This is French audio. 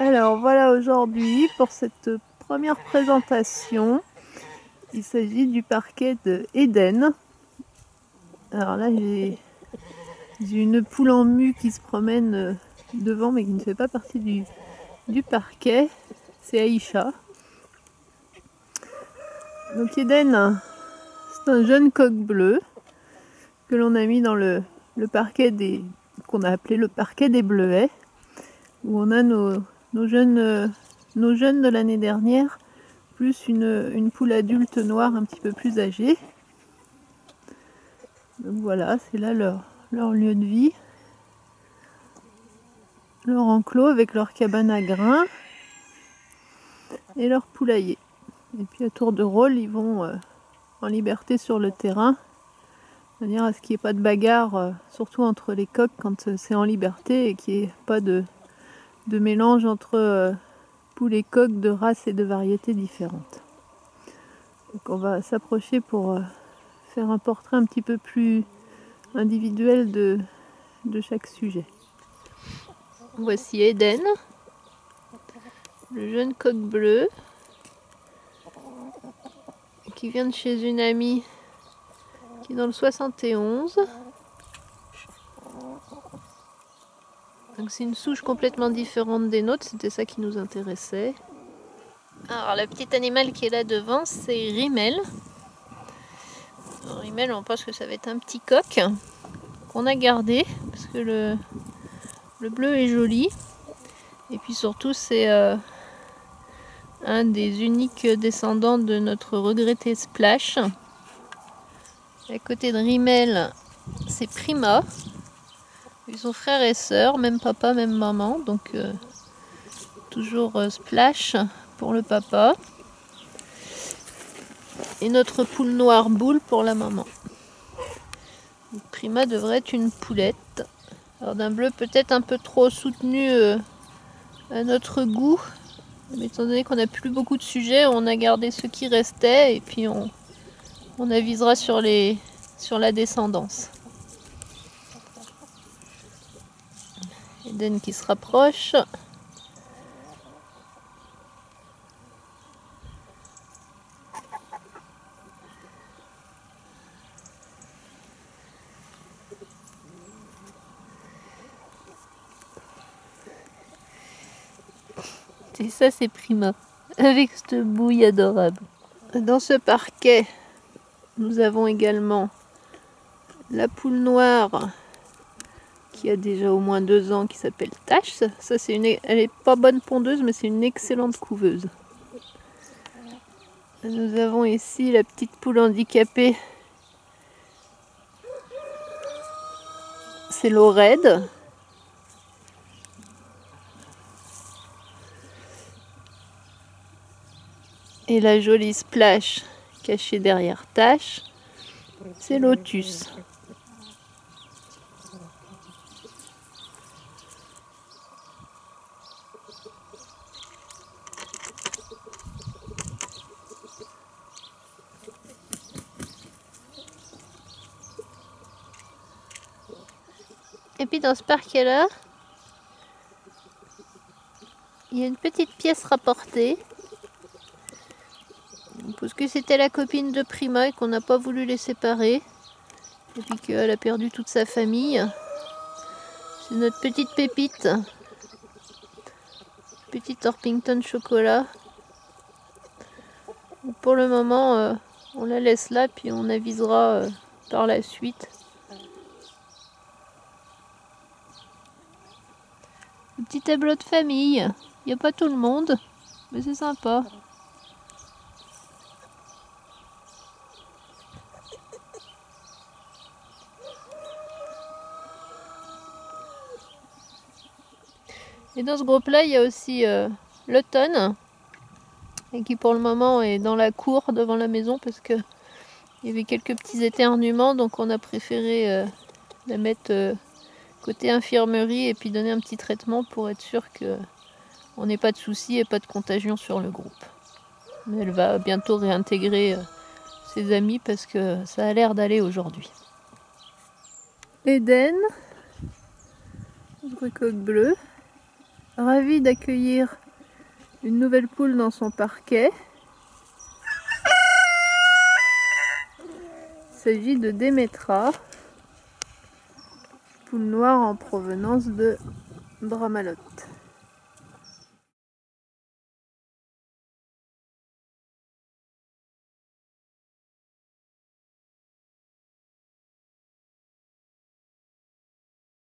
Alors voilà, aujourd'hui pour cette première présentation, il s'agit du parquet de Eden. Alors là j'ai une poule en mue qui se promène devant mais qui ne fait pas partie du parquet, c'est Aïcha. Donc Eden, c'est un jeune coq bleu que l'on a mis dans le parquet qu'on a appelé le parquet des bleuets, où on a nos jeunes de l'année dernière, plus une poule adulte noire un petit peu plus âgée. Donc voilà, c'est là leur lieu de vie, leur enclos avec leur cabane à grains et leur poulailler. Et puis à tour de rôle, ils vont en liberté sur le terrain, de manière à ce qu'il n'y ait pas de bagarre, surtout entre les coqs quand c'est en liberté, et qu'il n'y ait pas de mélange entre poules et coqs de races et de variétés différentes. Donc on va s'approcher pour faire un portrait un petit peu plus individuel de chaque sujet. Voici Eden, le jeune coq bleu, qui vient de chez une amie qui est dans le 71. Donc c'est une souche complètement différente des nôtres, c'était ça qui nous intéressait. Alors le petit animal qui est là devant, c'est Rimel. Alors, Rimel, on pense que ça va être un petit coq qu'on a gardé parce que le bleu est joli. Et puis surtout c'est un des uniques descendants de notre regretté Splash. À côté de Rimel, c'est Prima. Ils sont frères et sœurs, même papa, même maman. Donc toujours Splash pour le papa. Et notre poule noire Boule pour la maman. Donc, Prima devrait être une poulette. Alors d'un bleu peut-être un peu trop soutenu à notre goût. Mais étant donné qu'on n'a plus beaucoup de sujets, on a gardé ceux qui restaient et puis on avisera sur la descendance. Eden qui se rapproche. Et ça c'est Prima, avec cette bouille adorable. Dans ce parquet, nous avons également la poule noire qui a déjà au moins 2 ans, qui s'appelle Tache. Ça, elle est pas bonne pondeuse, mais c'est une excellente couveuse. Nous avons ici la petite poule handicapée. C'est Lorraine. Et la jolie Splash cachée derrière Tache, c'est Lotus. Et puis dans ce parquet-là, il y a une petite pièce rapportée. Parce que c'était la copine de Prima et qu'on n'a pas voulu les séparer. Et puis qu'elle a perdu toute sa famille. C'est notre petite pépite. Petite Orpington chocolat. Pour le moment, on la laisse là, puis on avisera par la suite. Le petit tableau de famille. Il n'y a pas tout le monde, mais c'est sympa. Et dans ce groupe-là, il y a aussi l'automne, et qui pour le moment est dans la cour devant la maison parce que il y avait quelques petits éternuements, donc on a préféré la mettre côté infirmerie et puis donner un petit traitement pour être sûr qu'on n'ait pas de soucis et pas de contagion sur le groupe. Mais elle va bientôt réintégrer ses amis parce que ça a l'air d'aller aujourd'hui. Eden, notre coq bleu. Ravi d'accueillir une nouvelle poule dans son parquet. Il s'agit de Démétra, poule noire en provenance de Bramalote.